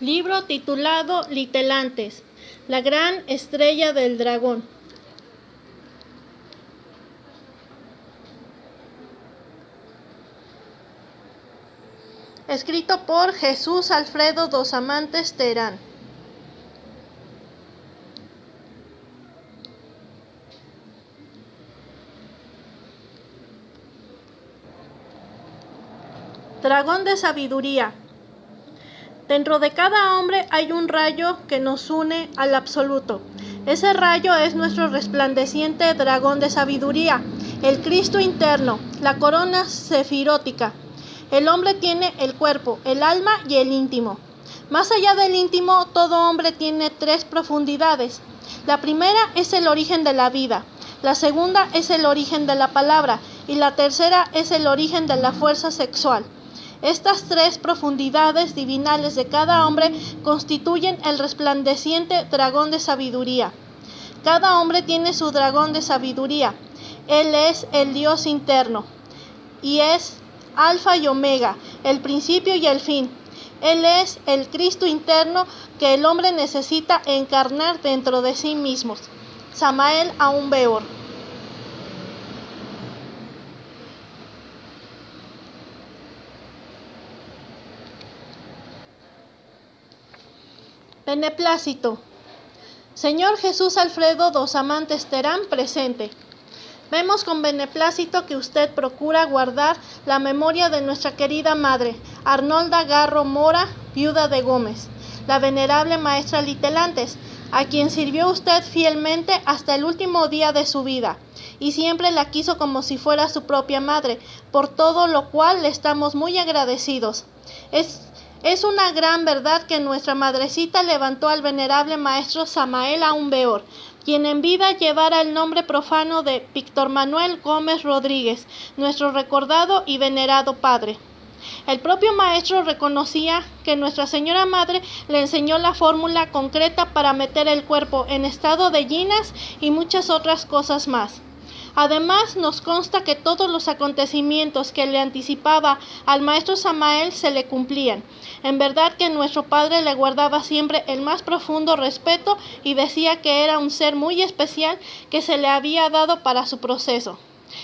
Libro titulado Litelantes, la gran estrella del dragón. Escrito por Jesús Alfredo dos Amantes Terán. Dragón de sabiduría. Dentro de cada hombre hay un rayo que nos une al absoluto. Ese rayo es nuestro resplandeciente dragón de sabiduría, el Cristo interno, la corona sefirótica. El hombre tiene el cuerpo, el alma y el íntimo. Más allá del íntimo, todo hombre tiene tres profundidades. La primera es el origen de la vida, la segunda es el origen de la palabra y la tercera es el origen de la fuerza sexual. Estas tres profundidades divinales de cada hombre constituyen el resplandeciente dragón de sabiduría. Cada hombre tiene su dragón de sabiduría. Él es el Dios interno y es Alfa y Omega, el principio y el fin. Él es el Cristo interno que el hombre necesita encarnar dentro de sí mismo. Samael Aún Weor. Beneplácito. Señor Jesús Alfredo dos Amantes Terán presente. Vemos con beneplácito que usted procura guardar la memoria de nuestra querida madre, Arnolda Garro Mora, viuda de Gómez, la venerable maestra Litelantes, a quien sirvió usted fielmente hasta el último día de su vida, y siempre la quiso como si fuera su propia madre, por todo lo cual le estamos muy agradecidos. Es una gran verdad que nuestra madrecita levantó al venerable maestro Samael Aún Weor, quien en vida llevara el nombre profano de Víctor Manuel Gómez Rodríguez, nuestro recordado y venerado padre. El propio maestro reconocía que Nuestra Señora Madre le enseñó la fórmula concreta para meter el cuerpo en estado de yinas y muchas otras cosas más. Además, nos consta que todos los acontecimientos que le anticipaba al maestro Samael se le cumplían. En verdad que nuestro padre le guardaba siempre el más profundo respeto y decía que era un ser muy especial que se le había dado para su proceso.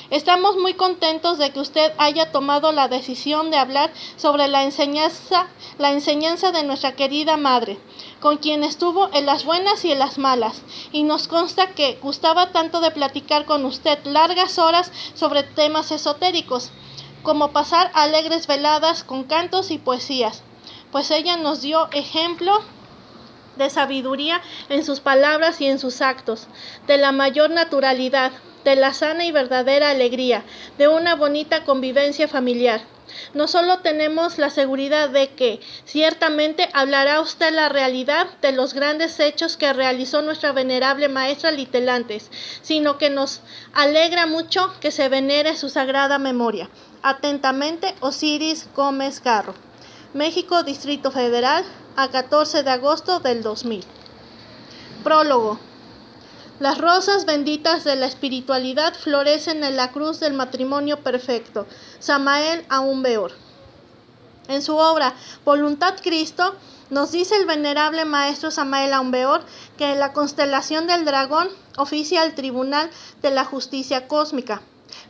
Estamos muy contentos de que usted haya tomado la decisión de hablar sobre la enseñanza de nuestra querida madre, con quien estuvo en las buenas y en las malas, y nos consta que gustaba tanto de platicar con usted largas horas sobre temas esotéricos, como pasar alegres veladas con cantos y poesías, pues ella nos dio ejemplo de sabiduría en sus palabras y en sus actos, de la mayor naturalidad, de la sana y verdadera alegría, de una bonita convivencia familiar. No solo tenemos la seguridad de que ciertamente hablará usted la realidad de los grandes hechos que realizó nuestra venerable maestra Litelantes, sino que nos alegra mucho que se venere su sagrada memoria. Atentamente, Osiris Gómez Garro. México, Distrito Federal, a 14 de agosto del 2000. Prólogo. Las rosas benditas de la espiritualidad florecen en la cruz del matrimonio perfecto. Samael Aún Weor. En su obra Voluntad Cristo, nos dice el venerable maestro Samael Aún Weor que en la constelación del dragón oficia el tribunal de la justicia cósmica.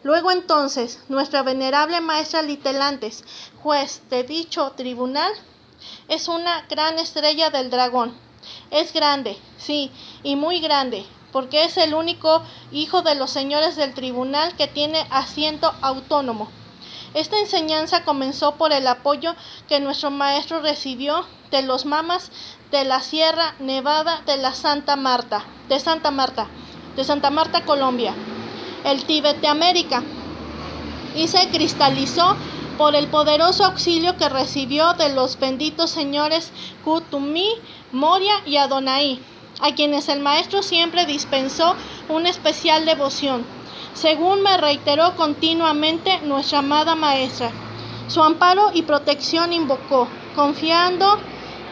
Luego entonces, nuestra venerable maestra Litelantes, juez de dicho tribunal, es una gran estrella del dragón. Es grande, sí, y muy grande, porque es el único hijo de los señores del tribunal que tiene asiento autónomo. Esta enseñanza comenzó por el apoyo que nuestro maestro recibió de los mamas de la Sierra Nevada de Santa Marta, Colombia, el Tíbet de América, y se cristalizó por el poderoso auxilio que recibió de los benditos señores Kuthumi, Moria y Adonai, a quienes el maestro siempre dispensó una especial devoción, según me reiteró continuamente nuestra amada maestra. Su amparo y protección invocó, confiando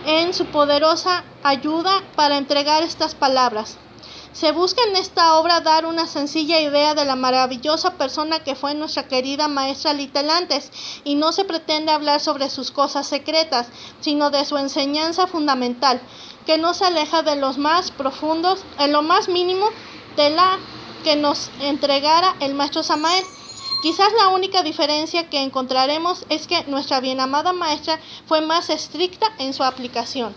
en su poderosa ayuda para entregar estas palabras. Se busca en esta obra dar una sencilla idea de la maravillosa persona que fue nuestra querida maestra Litelantes, y no se pretende hablar sobre sus cosas secretas, sino de su enseñanza fundamental, que no se aleja de los más profundos, en lo más mínimo, de la que nos entregara el maestro Samael. Quizás la única diferencia que encontraremos es que nuestra bien amada maestra fue más estricta en su aplicación.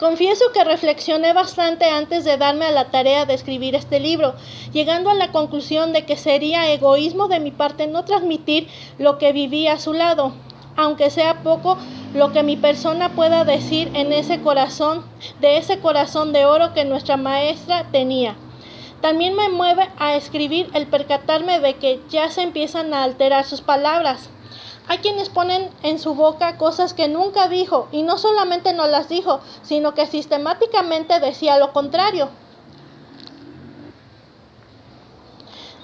Confieso que reflexioné bastante antes de darme a la tarea de escribir este libro, llegando a la conclusión de que sería egoísmo de mi parte no transmitir lo que viví a su lado, aunque sea poco lo que mi persona pueda decir en ese corazón de oro que nuestra maestra tenía. También me mueve a escribir el percatarme de que ya se empiezan a alterar sus palabras. Hay quienes ponen en su boca cosas que nunca dijo, y no solamente no las dijo, sino que sistemáticamente decía lo contrario.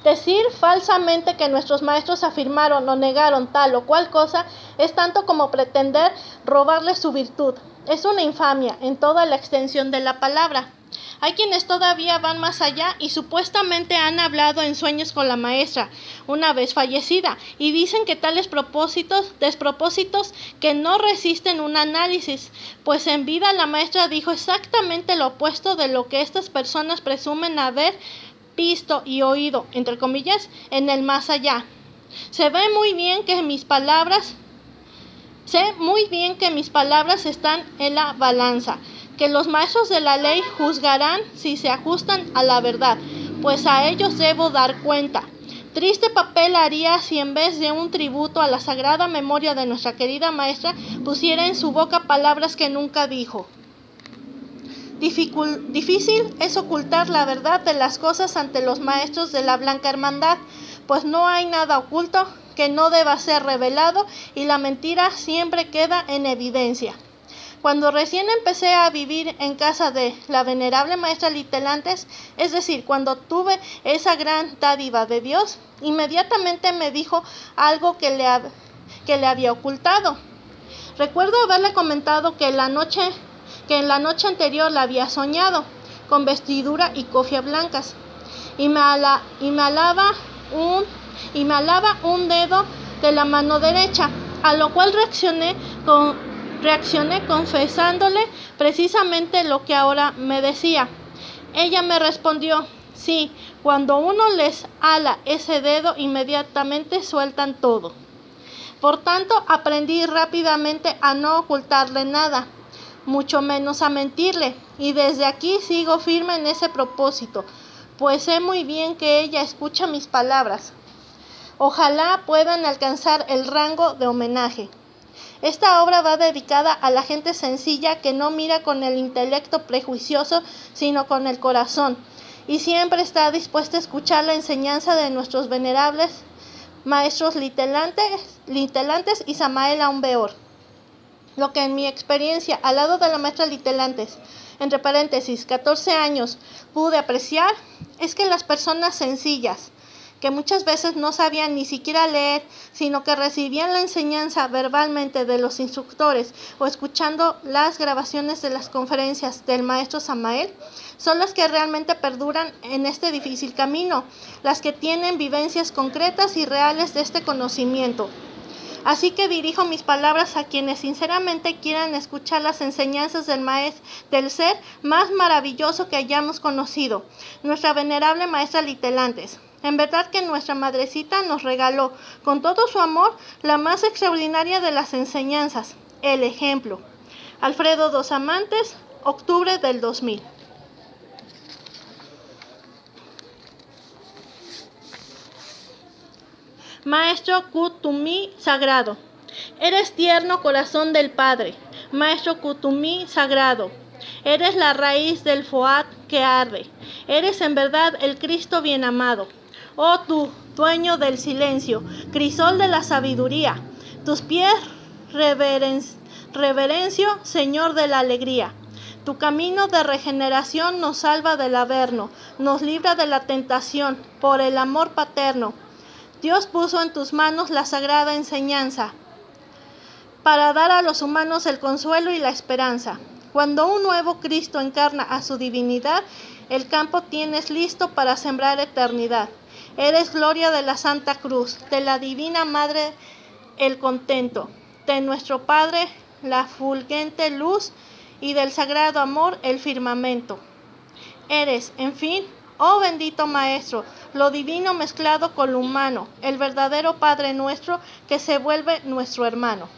Decir falsamente que nuestros maestros afirmaron o negaron tal o cual cosa es tanto como pretender robarles su virtud. Es una infamia en toda la extensión de la palabra. Hay quienes todavía van más allá y supuestamente han hablado en sueños con la maestra, una vez fallecida, y dicen que tales despropósitos que no resisten un análisis, pues en vida la maestra dijo exactamente lo opuesto de lo que estas personas presumen haber visto y oído, entre comillas, en el más allá. Sé muy bien que mis palabras están en la balanza, que los maestros de la ley juzgarán si se ajustan a la verdad, pues a ellos debo dar cuenta. Triste papel haría si en vez de un tributo a la sagrada memoria de nuestra querida maestra pusiera en su boca palabras que nunca dijo. Difícil es ocultar la verdad de las cosas ante los maestros de la Blanca Hermandad, pues no hay nada oculto que no deba ser revelado y la mentira siempre queda en evidencia. Cuando recién empecé a vivir en casa de la venerable maestra Litelantes, es decir, cuando tuve esa gran dádiva de Dios, inmediatamente me dijo algo que le había ocultado. Recuerdo haberle comentado que en la noche anterior la había soñado, con vestidura y cofia blancas, y me alaba un dedo de la mano derecha, a lo cual reaccioné confesándole precisamente lo que ahora me decía. Ella me respondió: sí, cuando uno les ala ese dedo, inmediatamente sueltan todo. Por tanto, aprendí rápidamente a no ocultarle nada, mucho menos a mentirle, y desde aquí sigo firme en ese propósito, pues sé muy bien que ella escucha mis palabras. Ojalá puedan alcanzar el rango de homenaje. Esta obra va dedicada a la gente sencilla que no mira con el intelecto prejuicioso, sino con el corazón, y siempre está dispuesta a escuchar la enseñanza de nuestros venerables maestros Litelantes y Samael Aun Weor. Lo que en mi experiencia al lado de la maestra Litelantes, entre paréntesis, 14 años, pude apreciar, es que las personas sencillas, que muchas veces no sabían ni siquiera leer, sino que recibían la enseñanza verbalmente de los instructores o escuchando las grabaciones de las conferencias del maestro Samael, son las que realmente perduran en este difícil camino, las que tienen vivencias concretas y reales de este conocimiento. Así que dirijo mis palabras a quienes sinceramente quieran escuchar las enseñanzas del ser más maravilloso que hayamos conocido, nuestra venerable maestra Litelantes. En verdad que nuestra madrecita nos regaló, con todo su amor, la más extraordinaria de las enseñanzas, el ejemplo. Alfredo Dos Amantes, octubre del 2000. Maestro Kuthumi sagrado, eres tierno corazón del Padre. Maestro Kuthumi sagrado, eres la raíz del Fuat que arde. Eres en verdad el Cristo bien amado. Oh tú, dueño del silencio, crisol de la sabiduría, tus pies reverencio, Señor de la alegría. Tu camino de regeneración nos salva del averno, nos libra de la tentación, por el amor paterno. Dios puso en tus manos la sagrada enseñanza, para dar a los humanos el consuelo y la esperanza. Cuando un nuevo Cristo encarna a su divinidad, el campo tienes listo para sembrar eternidad. Eres gloria de la Santa Cruz, de la Divina Madre el contento, de nuestro Padre la fulgente luz y del sagrado amor el firmamento. Eres, en fin, oh bendito Maestro, lo divino mezclado con lo humano, el verdadero Padre nuestro que se vuelve nuestro hermano.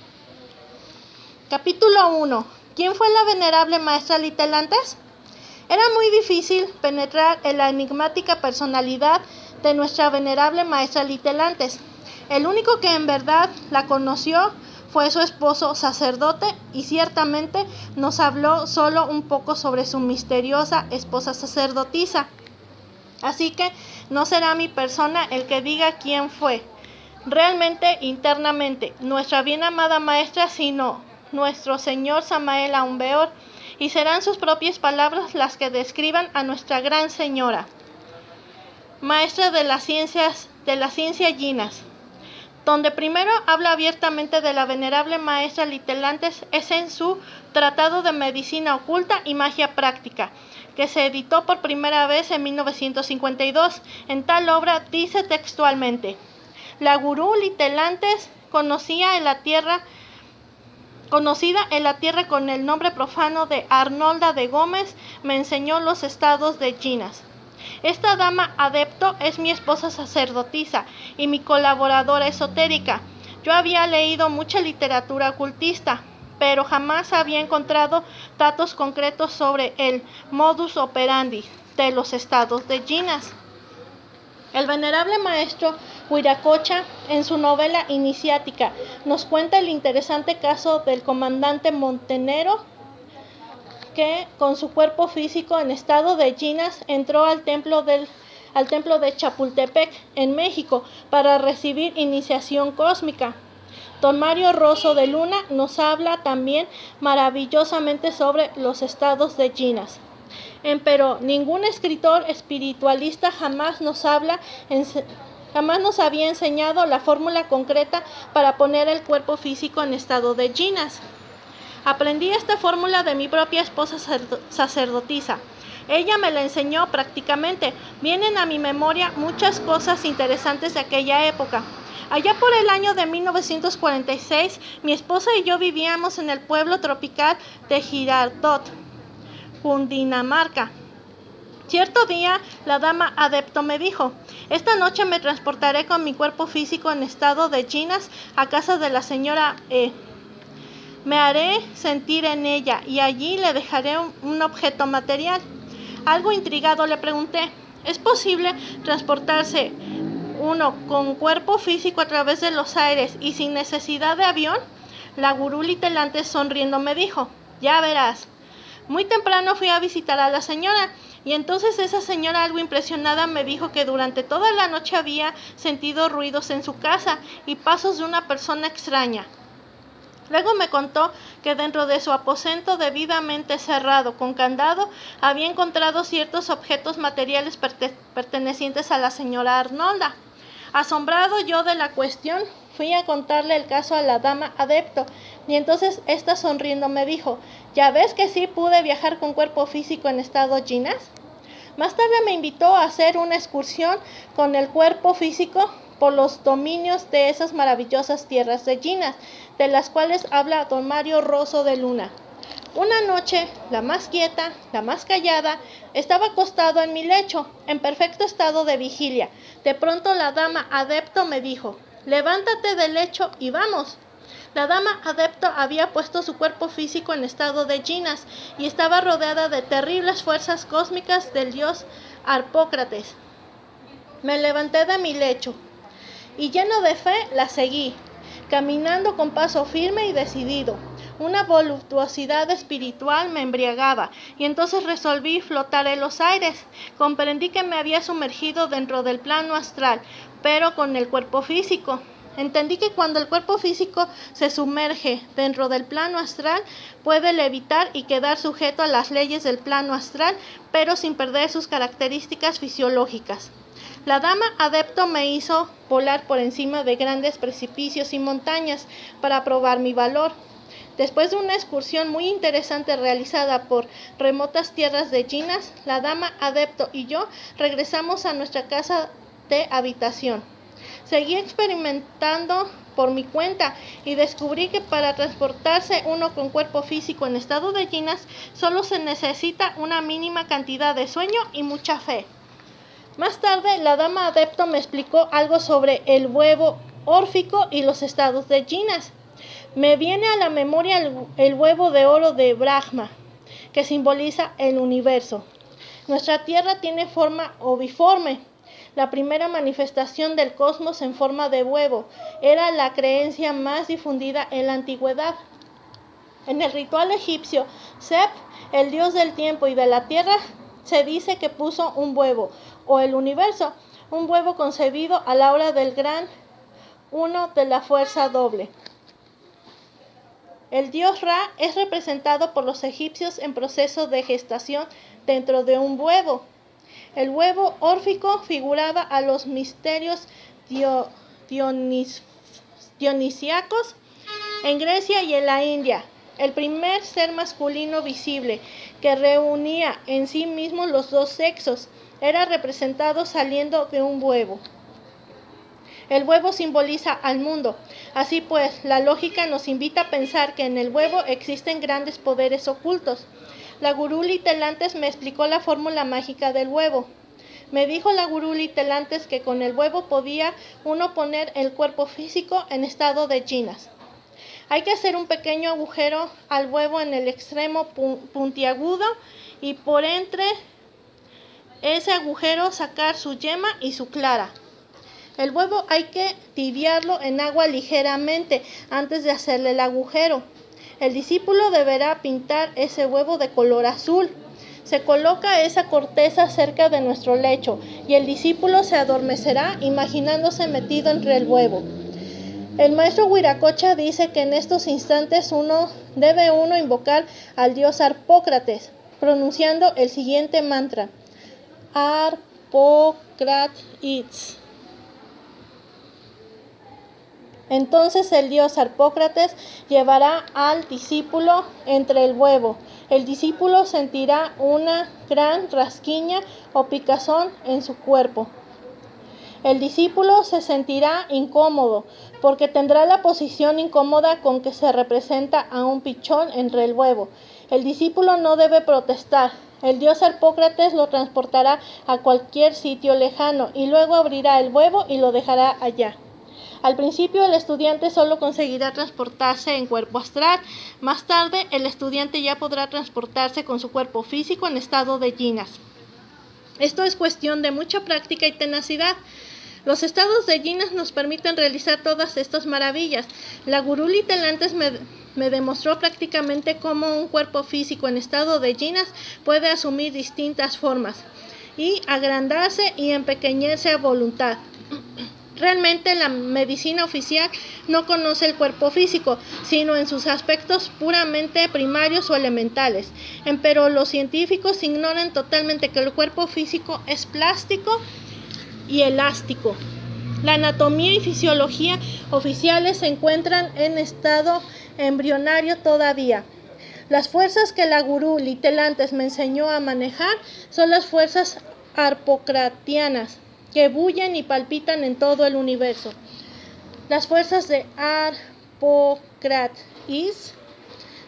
Capítulo 1. ¿Quién fue la venerable maestra Litelantes? Era muy difícil penetrar en la enigmática personalidad de nuestra venerable maestra Litelantes. El único que en verdad la conoció fue su esposo sacerdote y ciertamente nos habló solo un poco sobre su misteriosa esposa sacerdotisa. Así que no será mi persona el que diga quién fue realmente internamente nuestra bien amada maestra, sino nuestro señor Samael Aumbeor, y serán sus propias palabras las que describan a nuestra gran señora, maestra de la ciencia Ginas. Donde primero habla abiertamente de la venerable maestra Litelantes es en su Tratado de Medicina Oculta y Magia Práctica, que se editó por primera vez en 1952. En tal obra dice textualmente: la gurú Litelantes, conocida en la tierra con el nombre profano de Arnolda de Gómez, me enseñó los estados de Ginas. Esta dama adepto es mi esposa sacerdotisa y mi colaboradora esotérica. Yo había leído mucha literatura ocultista, pero jamás había encontrado datos concretos sobre el modus operandi de los estados de Ginas. El venerable maestro Huiracocha, en su novela iniciática, nos cuenta el interesante caso del comandante Montenero, que con su cuerpo físico en estado de Ginas entró al templo de Chapultepec, en México, para recibir iniciación cósmica. Don Mario Rosso de Luna nos habla también maravillosamente sobre los estados de Ginas. Empero ningún escritor espiritualista jamás nos había enseñado la fórmula concreta para poner el cuerpo físico en estado de Ginas. Aprendí esta fórmula de mi propia esposa sacerdotisa. Ella me la enseñó prácticamente. Vienen a mi memoria muchas cosas interesantes de aquella época. Allá por el año de 1946, mi esposa y yo vivíamos en el pueblo tropical de Girardot, Cundinamarca. Cierto día, la dama adepto me dijo: esta noche me transportaré con mi cuerpo físico en estado de Ginas a casa de la señora E. Me haré sentir en ella y allí le dejaré un objeto material. Algo intrigado le pregunté: ¿es posible transportarse uno con cuerpo físico a través de los aires y sin necesidad de avión? La gurú Litelantes sonriendo me dijo: ya verás. Muy temprano fui a visitar a la señora y entonces esa señora, algo impresionada, me dijo que durante toda la noche había sentido ruidos en su casa y pasos de una persona extraña. Luego me contó que dentro de su aposento debidamente cerrado con candado había encontrado ciertos objetos materiales pertenecientes a la señora Arnolda. Asombrado yo de la cuestión, fui a contarle el caso a la dama adepto y entonces esta sonriendo me dijo: ¿ya ves que sí pude viajar con cuerpo físico en estado Ginas? Más tarde me invitó a hacer una excursión con el cuerpo físico por los dominios de esas maravillosas tierras de Ginas, de las cuales habla don Mario Rosso de Luna. Una noche, la más quieta, la más callada, estaba acostado en mi lecho, en perfecto estado de vigilia. De pronto la dama adepto me dijo: levántate del lecho y vamos. La dama adepto había puesto su cuerpo físico en estado de Ginas y estaba rodeada de terribles fuerzas cósmicas del dios Harpócrates. Me levanté de mi lecho y lleno de fe la seguí, caminando con paso firme y decidido. Una voluptuosidad espiritual me embriagaba y entonces resolví flotar en los aires. Comprendí que me había sumergido dentro del plano astral, pero con el cuerpo físico. Entendí que cuando el cuerpo físico se sumerge dentro del plano astral, puede levitar y quedar sujeto a las leyes del plano astral, pero sin perder sus características fisiológicas. La dama adepto me hizo volar por encima de grandes precipicios y montañas para probar mi valor. Después de una excursión muy interesante realizada por remotas tierras de Jinas, la dama adepto y yo regresamos a nuestra casa de habitación. Seguí experimentando por mi cuenta y descubrí que para transportarse uno con cuerpo físico en estado de Jinas solo se necesita una mínima cantidad de sueño y mucha fe. Más tarde, la dama adepto me explicó algo sobre el huevo órfico y los estados de Jinas. Me viene a la memoria el huevo de oro de Brahma, que simboliza el universo. Nuestra Tierra tiene forma oviforme. La primera manifestación del cosmos en forma de huevo era la creencia más difundida en la antigüedad. En el ritual egipcio, Sep, el dios del tiempo y de la tierra, se dice que puso un huevo, o el universo, un huevo concebido a la hora del gran uno de la fuerza doble. El dios Ra es representado por los egipcios en proceso de gestación dentro de un huevo. El huevo órfico figuraba a los misterios dionisíacos en Grecia y en la India. El primer ser masculino visible que reunía en sí mismo los dos sexos era representado saliendo de un huevo. El huevo simboliza al mundo. Así pues, la lógica nos invita a pensar que en el huevo existen grandes poderes ocultos. La gurú Litelantes me explicó la fórmula mágica del huevo. Me dijo la gurú Litelantes que con el huevo podía uno poner el cuerpo físico en estado de Jinas. Hay que hacer un pequeño agujero al huevo en el extremo puntiagudo y por entre ese agujero sacar su yema y su clara. El huevo hay que tibiarlo en agua ligeramente antes de hacerle el agujero. El discípulo deberá pintar ese huevo de color azul. Se coloca esa corteza cerca de nuestro lecho y el discípulo se adormecerá imaginándose metido entre el huevo. El maestro Huiracocha dice que en estos instantes debe invocar al dios Harpócrates, pronunciando el siguiente mantra: Harpócrates. Entonces el dios Harpócrates llevará al discípulo entre el huevo. El discípulo sentirá una gran rasquiña o picazón en su cuerpo. El discípulo se sentirá incómodo porque tendrá la posición incómoda con que se representa a un pichón entre el huevo. El discípulo no debe protestar. El dios Harpócrates lo transportará a cualquier sitio lejano y luego abrirá el huevo y lo dejará allá. Al principio el estudiante solo conseguirá transportarse en cuerpo astral. Más tarde el estudiante ya podrá transportarse con su cuerpo físico en estado de Jinas. Esto es cuestión de mucha práctica y tenacidad. Los estados de Jinas nos permiten realizar todas estas maravillas. La gurú Litelantes me demostró prácticamente cómo un cuerpo físico en estado de Jinas puede asumir distintas formas y agrandarse y empequeñecerse a voluntad. Realmente la medicina oficial no conoce el cuerpo físico, sino en sus aspectos puramente primarios o elementales. Pero los científicos ignoran totalmente que el cuerpo físico es plástico y elástico. La anatomía y fisiología oficiales se encuentran en estado embrionario todavía. Las fuerzas que la gurú Litelantes me enseñó a manejar son las fuerzas harpocratianas, que bullen y palpitan en todo el universo. Las fuerzas de Harpócrates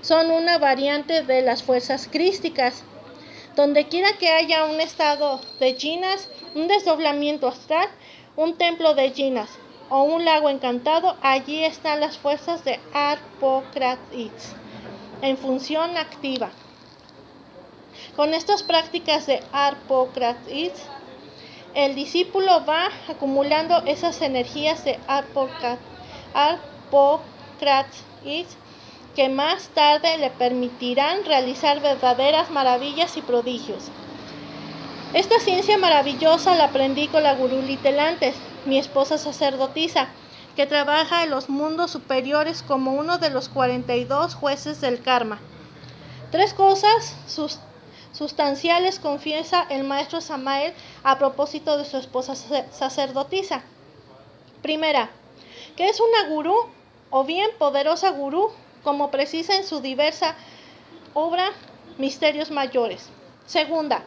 son una variante de las fuerzas crísticas. Donde quiera que haya un estado de Jinas, un desdoblamiento astral, un templo de Jinas o un lago encantado, allí están las fuerzas de Harpócrates en función activa. Con estas prácticas de Harpócrates, el discípulo va acumulando esas energías de Harpócrates que más tarde le permitirán realizar verdaderas maravillas y prodigios. Esta ciencia maravillosa la aprendí con la gurú Litelantes, mi esposa sacerdotisa, que trabaja en los mundos superiores como uno de los 42 jueces del karma. 3 cosas sustanciales confiesa el maestro Samael a propósito de su esposa sacerdotisa. Primera, que es una gurú o bien poderosa gurú como precisa en su diversa obra Misterios Mayores. Segunda,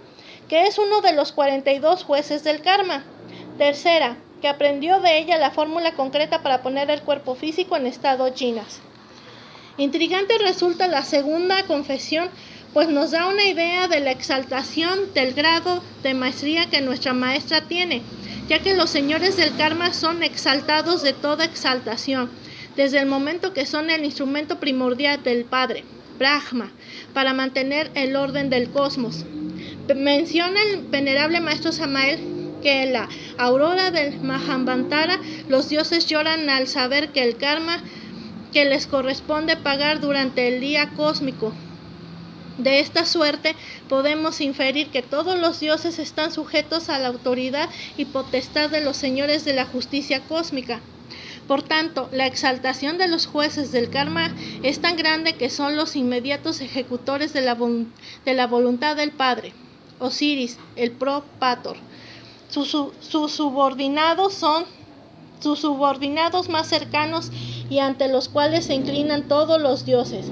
que es uno de los 42 jueces del karma. Tercera, que aprendió de ella la fórmula concreta para poner el cuerpo físico en estado jinas. Intrigante resulta la segunda confesión, pues nos da una idea de la exaltación del grado de maestría que nuestra maestra tiene, ya que los señores del karma son exaltados de toda exaltación, desde el momento que son el instrumento primordial del Padre, Brahma, para mantener el orden del cosmos. Menciona el venerable maestro Samael que en la aurora del Mahabharata los dioses lloran al saber que el karma que les corresponde pagar durante el día cósmico. De esta suerte podemos inferir que todos los dioses están sujetos a la autoridad y potestad de los señores de la justicia cósmica. Por tanto, la exaltación de los jueces del karma es tan grande que son los inmediatos ejecutores de la voluntad del Padre, Osiris, el Pro-Pator. Sus subordinados más cercanos y ante los cuales se inclinan todos los dioses.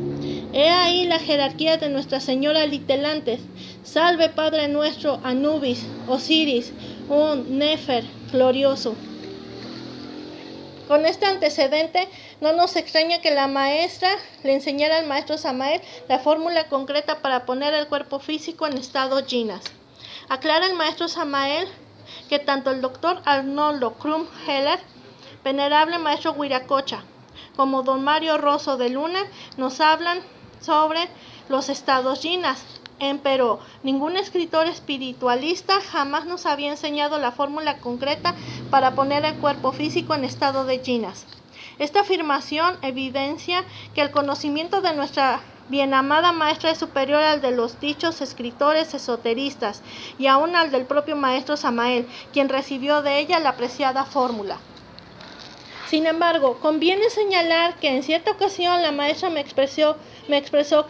He ahí la jerarquía de Nuestra Señora Litelantes. Salve Padre nuestro Anubis, Osiris, Un, Nefer, glorioso. Con este antecedente, no nos extraña que la maestra le enseñara al maestro Samael la fórmula concreta para poner el cuerpo físico en estado jinas. Aclara el maestro Samael que tanto el doctor Arnoldo Krum Heller, venerable maestro Huiracocha, como don Mario Rosso de Luna nos hablan sobre los estados jinas. Pero ningún escritor espiritualista jamás nos había enseñado la fórmula concreta para poner el cuerpo físico en estado de jinas. Esta afirmación evidencia que el conocimiento de nuestra bienamada maestra es superior al de los dichos escritores esoteristas y aún al del propio maestro Samael, quien recibió de ella la apreciada fórmula. Sin embargo, conviene señalar que en cierta ocasión la maestra me expresó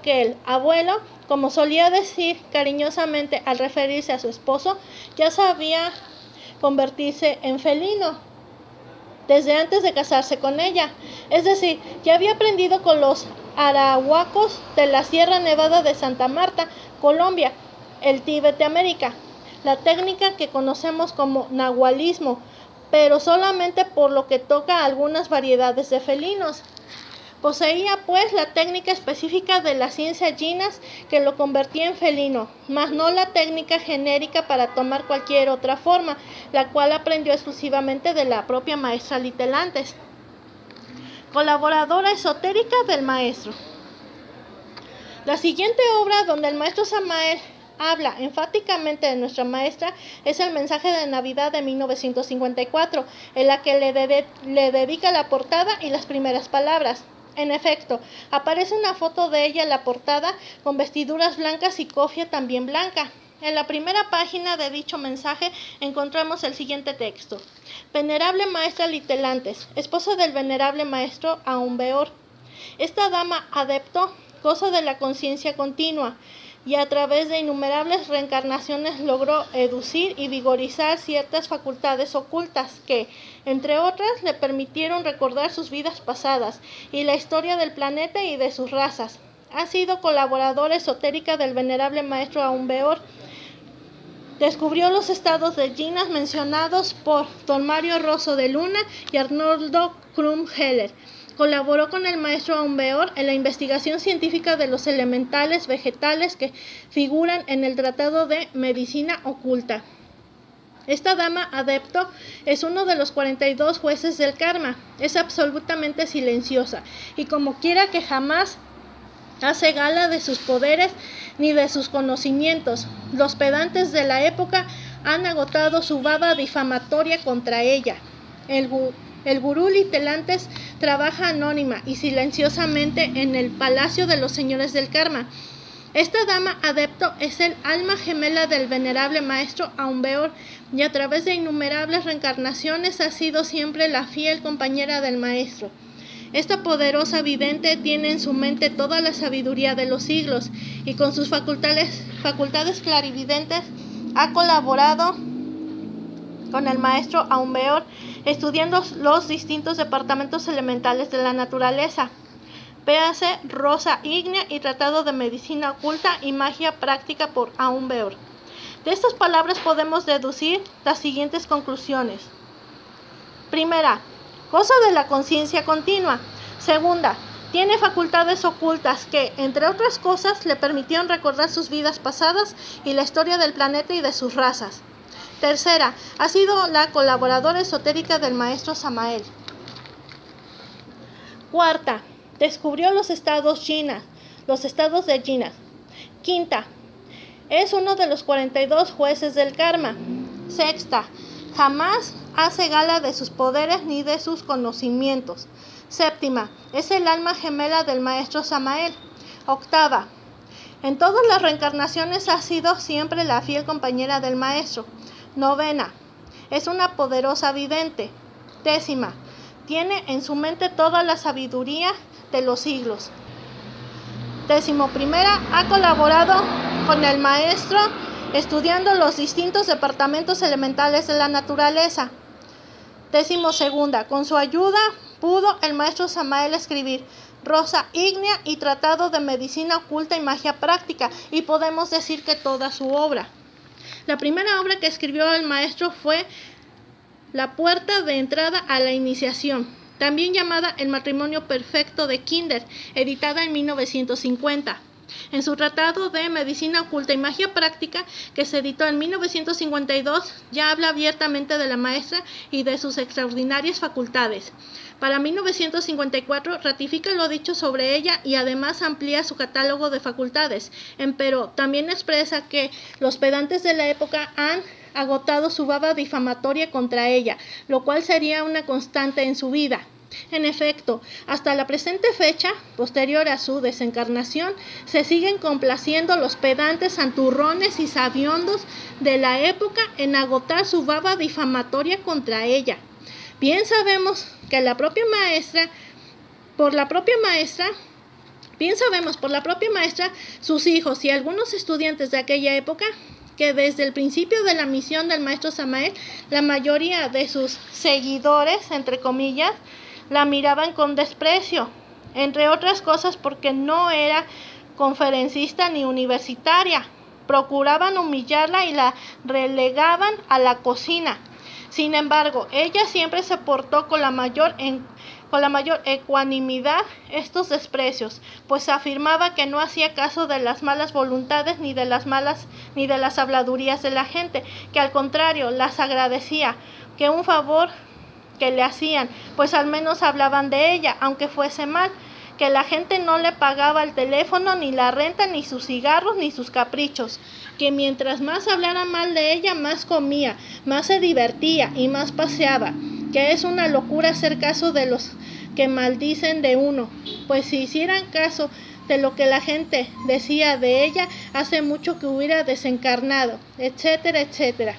que el abuelo, como solía decir cariñosamente al referirse a su esposo, ya sabía convertirse en felino desde antes de casarse con ella. Es decir, ya había aprendido con los arahuacos de la Sierra Nevada de Santa Marta, Colombia, el Tíbet de América, la técnica que conocemos como nahualismo, pero solamente por lo que toca a algunas variedades de felinos. Poseía pues la técnica específica de la ciencia jinas que lo convertía en felino, mas no la técnica genérica para tomar cualquier otra forma, la cual aprendió exclusivamente de la propia maestra Litelantes, colaboradora esotérica del maestro. La siguiente obra donde el maestro Samael habla enfáticamente de nuestra maestra es el mensaje de Navidad de 1954, en la que le dedica la portada y las primeras palabras. En efecto, aparece una foto de ella en la portada con vestiduras blancas y cofia también blanca. En la primera página de dicho mensaje encontramos el siguiente texto: Venerable maestra Litelantes, esposa del venerable maestro Aumbeor. Esta dama adepto goza de la conciencia continua y a través de innumerables reencarnaciones logró educir y vigorizar ciertas facultades ocultas que, entre otras, le permitieron recordar sus vidas pasadas y la historia del planeta y de sus razas. Ha sido colaboradora esotérica del venerable maestro Aumbeor. Descubrió los estados de jinas mencionados por don Mario Rosso de Luna y Arnoldo Krum Heller. Colaboró con el maestro Aumbeor en la investigación científica de los elementales vegetales que figuran en el Tratado de Medicina Oculta. Esta dama adepto es uno de los 42 jueces del karma. Es absolutamente silenciosa y como quiera que jamás hace gala de sus poderes ni de sus conocimientos. Los pedantes de la época han agotado su baba difamatoria contra ella. El gurú Litelantes trabaja anónima y silenciosamente en el palacio de los señores del karma. Esta dama adepto es el alma gemela del venerable maestro Aumbeor y a través de innumerables reencarnaciones ha sido siempre la fiel compañera del maestro. Esta poderosa vidente tiene en su mente toda la sabiduría de los siglos y con sus facultades clarividentes ha colaborado con el maestro Aumbeor, estudiando los distintos departamentos elementales de la naturaleza. Véase Rosa Ígnea y Tratado de Medicina Oculta y Magia Práctica por Aun Beor. De estas palabras podemos deducir las siguientes conclusiones. Primera, goza de la conciencia continua. Segunda, tiene facultades ocultas que, entre otras cosas, le permitieron recordar sus vidas pasadas y la historia del planeta y de sus razas. Tercera, ha sido la colaboradora esotérica del maestro Samael. Cuarta, descubrió los estados de Jinas. Quinta, es uno de los 42 jueces del karma. Sexta, jamás hace gala de sus poderes ni de sus conocimientos. Séptima, es el alma gemela del maestro Samael. Octava, en todas las reencarnaciones ha sido siempre la fiel compañera del maestro. Novena, es una poderosa vidente. Décima, tiene en su mente toda la sabiduría de los siglos. 11ª, ha colaborado con el maestro estudiando los distintos departamentos elementales de la naturaleza. 12ª, con su ayuda pudo el maestro Samael escribir Rosa Ígnea y Tratado de Medicina Oculta y Magia Práctica, y podemos decir que toda su obra. La primera obra que escribió el maestro fue La Puerta de Entrada a la Iniciación, también llamada El Matrimonio Perfecto de Kinder, editada en 1950. En su Tratado de Medicina Oculta y Magia Práctica, que se editó en 1952, ya habla abiertamente de la maestra y de sus extraordinarias facultades. Para 1954 ratifica lo dicho sobre ella y además amplía su catálogo de facultades, pero también expresa que los pedantes de la época han agotado su baba difamatoria contra ella, lo cual sería una constante en su vida. En efecto, hasta la presente fecha, posterior a su desencarnación, se siguen complaciendo los pedantes santurrones y sabiondos de la época en agotar su baba difamatoria contra ella. Bien sabemos que por la propia maestra, sus hijos y algunos estudiantes de aquella época, que desde el principio de la misión del maestro Samael, la mayoría de sus seguidores, entre comillas, la miraban con desprecio, entre otras cosas porque no era conferencista ni universitaria. Procuraban humillarla y la relegaban a la cocina. Sin embargo, ella siempre se portó con la mayor ecuanimidad estos desprecios, pues afirmaba que no hacía caso de las malas voluntades ni de las habladurías de la gente, que al contrario las agradecía, que un favor que le hacían, pues al menos hablaban de ella, aunque fuese mal, que la gente no le pagaba el teléfono, ni la renta, ni sus cigarros, ni sus caprichos, que mientras más hablara mal de ella, más comía, más se divertía y más paseaba, que es una locura hacer caso de los que maldicen de uno, pues si hicieran caso de lo que la gente decía de ella, hace mucho que hubiera desencarnado, etcétera, etcétera.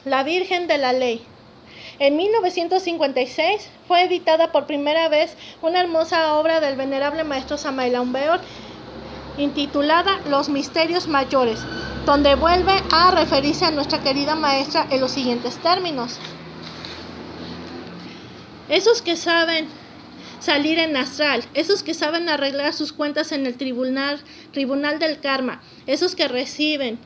La Virgen de la Ley. En 1956 fue editada por primera vez una hermosa obra del venerable maestro Samael Aun Beor, intitulada Los Misterios Mayores, donde vuelve a referirse a nuestra querida maestra en los siguientes términos. Esos que saben salir en astral, esos que saben arreglar sus cuentas en el tribunal del karma, esos que reciben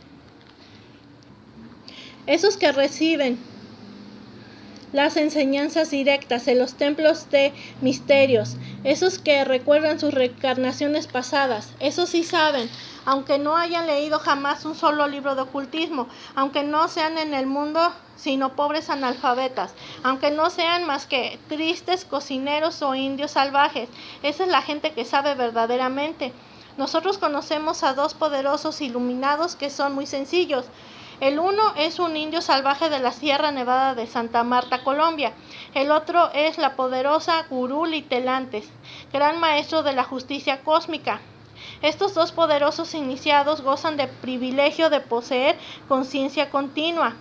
las enseñanzas directas en los templos de misterios, esos que recuerdan sus reencarnaciones pasadas, esos sí saben, aunque no hayan leído jamás un solo libro de ocultismo, aunque no sean en el mundo sino pobres analfabetas, aunque no sean más que tristes cocineros o indios salvajes. Esa es la gente que sabe verdaderamente. Nosotros conocemos a dos poderosos iluminados que son muy sencillos. El uno es un indio salvaje de la Sierra Nevada de Santa Marta, Colombia. El otro es la poderosa Gurú Litelantes, gran maestro de la justicia cósmica. Estos dos poderosos iniciados gozan del privilegio de poseer conciencia continua.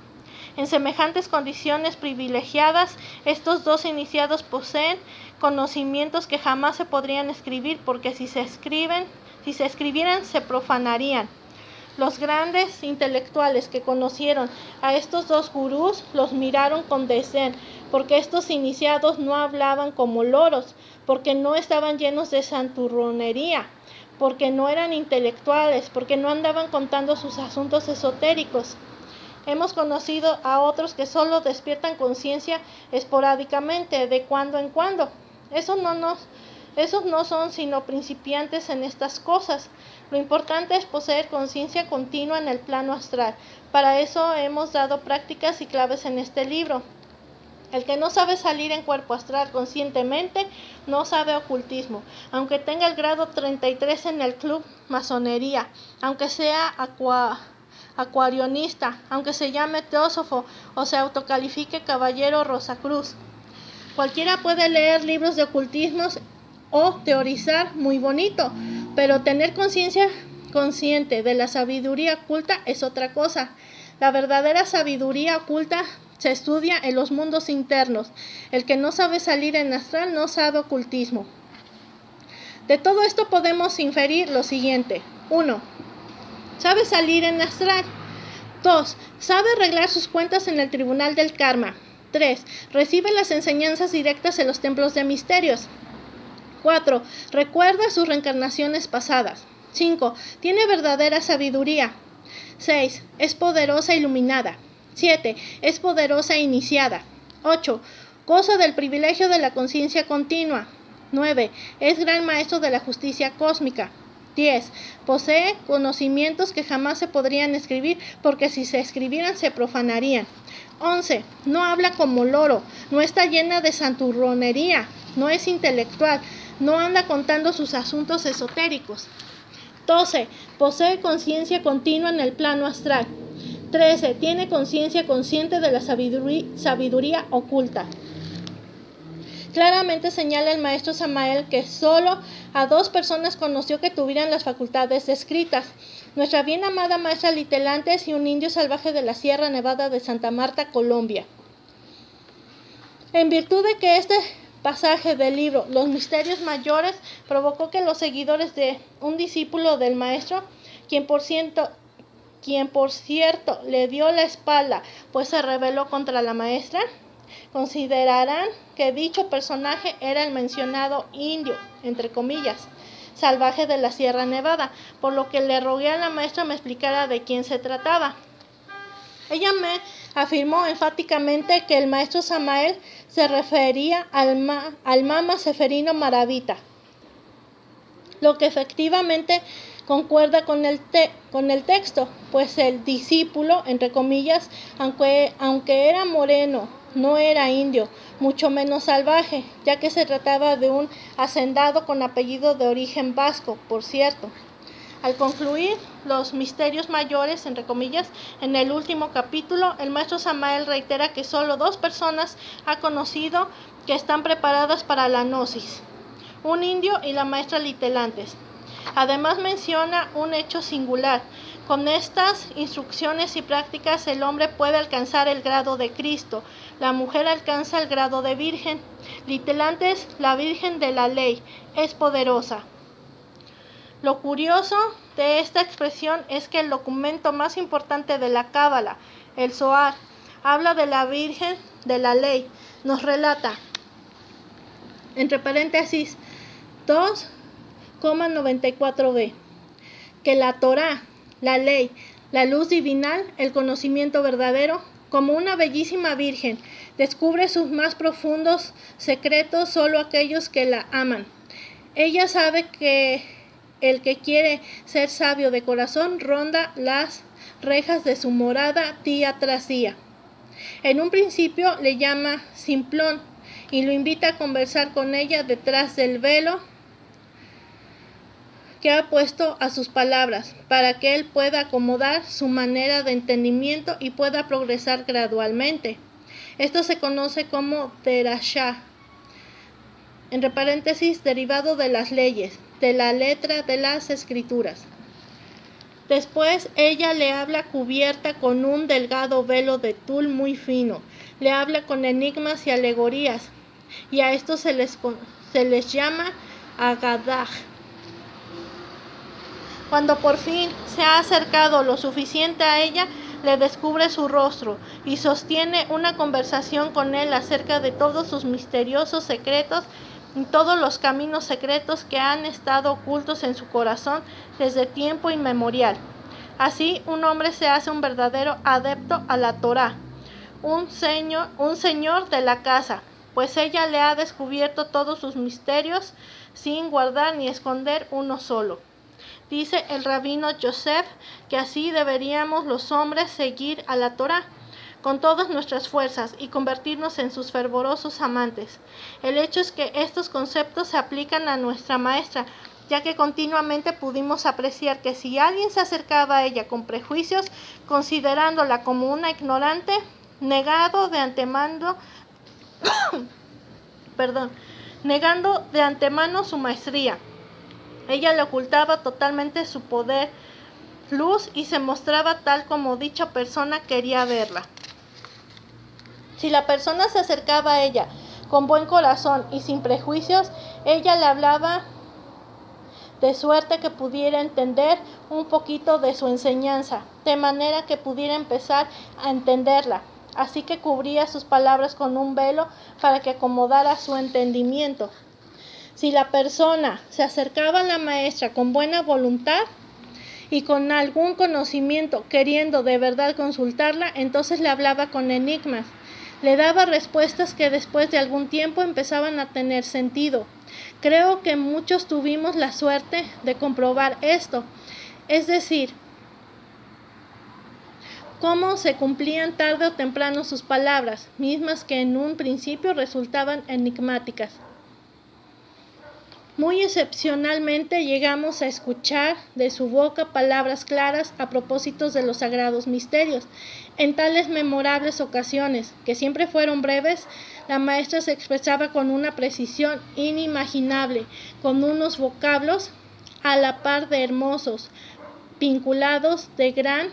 En semejantes condiciones privilegiadas, estos dos iniciados poseen conocimientos que jamás se podrían escribir, porque si se escribieran se profanarían. Los grandes intelectuales que conocieron a estos dos gurús los miraron con desdén, porque estos iniciados no hablaban como loros, porque no estaban llenos de santurronería, porque no eran intelectuales, porque no andaban contando sus asuntos esotéricos. Hemos conocido a otros que solo despiertan conciencia esporádicamente, de cuando en cuando. Esos no son sino principiantes en estas cosas. Lo importante es poseer conciencia continua en el plano astral. Para eso hemos dado prácticas y claves en este libro. El que no sabe salir en cuerpo astral conscientemente no sabe ocultismo, aunque tenga el grado 33 en el club masonería, aunque sea acuarionista, aunque se llame teósofo o se autocalifique caballero Rosacruz. Cualquiera puede leer libros de ocultismos o teorizar muy bonito, pero tener conciencia consciente de la sabiduría oculta es otra cosa. La verdadera sabiduría oculta se estudia en los mundos internos. El que no sabe salir en astral no sabe ocultismo. De todo esto podemos inferir lo siguiente. 1. Sabe salir en astral. 2. Sabe arreglar sus cuentas en el tribunal del karma. 3. Recibe las enseñanzas directas en los templos de misterios. 4. Recuerda sus reencarnaciones pasadas. 5. Tiene verdadera sabiduría. 6. Es poderosa e iluminada. 7. Es poderosa e iniciada. 8. Goza del privilegio de la conciencia continua. 9. Es gran maestro de la justicia cósmica. 10. Posee conocimientos que jamás se podrían escribir, porque si se escribieran se profanarían. 11. No habla como loro, no está llena de santurronería, no es intelectual, no anda contando sus asuntos esotéricos. 12. Posee conciencia continua en el plano astral. 13. Tiene conciencia consciente de la sabiduría oculta. Claramente señala el maestro Samael que solo a 2 personas conoció que tuvieran las facultades descritas: nuestra bien amada maestra Litelantes y un indio salvaje de la Sierra Nevada de Santa Marta, Colombia. En virtud de que este pasaje del libro Los Misterios Mayores provocó que los seguidores de un discípulo del maestro, quien por cierto le dio la espalda, pues se rebeló contra la maestra, considerarán que dicho personaje era el mencionado indio, entre comillas, salvaje de la Sierra Nevada, por lo que le rogué a la maestra me explicara de quién se trataba. Ella me afirmó enfáticamente que el maestro Samael se refería al Mama Seferino Maravita, lo que efectivamente concuerda con el texto, pues el discípulo, entre comillas, aunque era moreno, no era indio, mucho menos salvaje, ya que se trataba de un hacendado con apellido de origen vasco, por cierto. Al concluir los misterios mayores, entre comillas, en el último capítulo, el maestro Samael reitera que solo 2 personas ha conocido que están preparadas para la gnosis: un indio y la maestra Litelantes. Además menciona un hecho singular: con estas instrucciones y prácticas el hombre puede alcanzar el grado de Cristo, la mujer alcanza el grado de virgen. Litelantes, la virgen de la ley, es poderosa. Lo curioso de esta expresión es que el documento más importante de la Cábala, el Zohar, habla de la virgen de la ley. Nos relata, entre paréntesis, 2,94b, que la Torá, la ley, la luz divinal, el conocimiento verdadero, como una bellísima virgen, descubre sus más profundos secretos solo aquellos que la aman. Ella sabe que el que quiere ser sabio de corazón ronda las rejas de su morada día tras día. En un principio le llama Simplón y lo invita a conversar con ella detrás del velo que ha puesto a sus palabras, para que él pueda acomodar su manera de entendimiento y pueda progresar gradualmente. Esto se conoce como Derashá, entre paréntesis, derivado de las leyes, de la letra de las escrituras. Después ella le habla cubierta con un delgado velo de tul muy fino, le habla con enigmas y alegorías, y a esto se les llama Agadaj. Cuando por fin se ha acercado lo suficiente a ella, le descubre su rostro y sostiene una conversación con él acerca de todos sus misteriosos secretos y todos los caminos secretos que han estado ocultos en su corazón desde tiempo inmemorial. Así, un hombre se hace un verdadero adepto a la Torá, un señor de la casa, pues ella le ha descubierto todos sus misterios sin guardar ni esconder uno solo. Dice el rabino Yosef que así deberíamos los hombres seguir a la Torá con todas nuestras fuerzas y convertirnos en sus fervorosos amantes. El hecho es que estos conceptos se aplican a nuestra maestra, ya que continuamente pudimos apreciar que si alguien se acercaba a ella con prejuicios, considerándola como una ignorante, negando de antemano su maestría. Ella le ocultaba totalmente su poder, luz, y se mostraba tal como dicha persona quería verla. Si la persona se acercaba a ella con buen corazón y sin prejuicios, ella le hablaba de suerte que pudiera entender un poquito de su enseñanza, de manera que pudiera empezar a entenderla. Así que cubría sus palabras con un velo para que acomodara su entendimiento. Si la persona se acercaba a la maestra con buena voluntad y con algún conocimiento, queriendo de verdad consultarla, entonces le hablaba con enigmas. Le daba respuestas que después de algún tiempo empezaban a tener sentido. Creo que muchos tuvimos la suerte de comprobar esto, es decir, cómo se cumplían tarde o temprano sus palabras, mismas que en un principio resultaban enigmáticas. Muy excepcionalmente llegamos a escuchar de su boca palabras claras a propósito de los sagrados misterios. En tales memorables ocasiones, que siempre fueron breves, la maestra se expresaba con una precisión inimaginable, con unos vocablos a la par de hermosos, vinculados de gran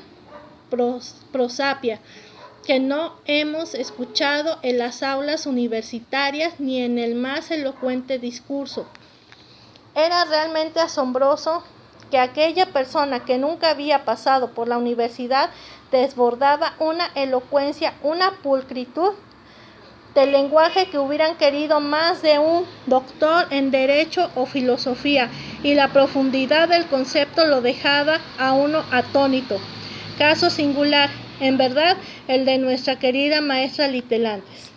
prosapia, que no hemos escuchado en las aulas universitarias ni en el más elocuente discurso. Era realmente asombroso que aquella persona que nunca había pasado por la universidad desbordaba una elocuencia, una pulcritud del lenguaje que hubieran querido más de un doctor en Derecho o Filosofía, y la profundidad del concepto lo dejaba a uno atónito. Caso singular, en verdad, el de nuestra querida maestra Litelantes.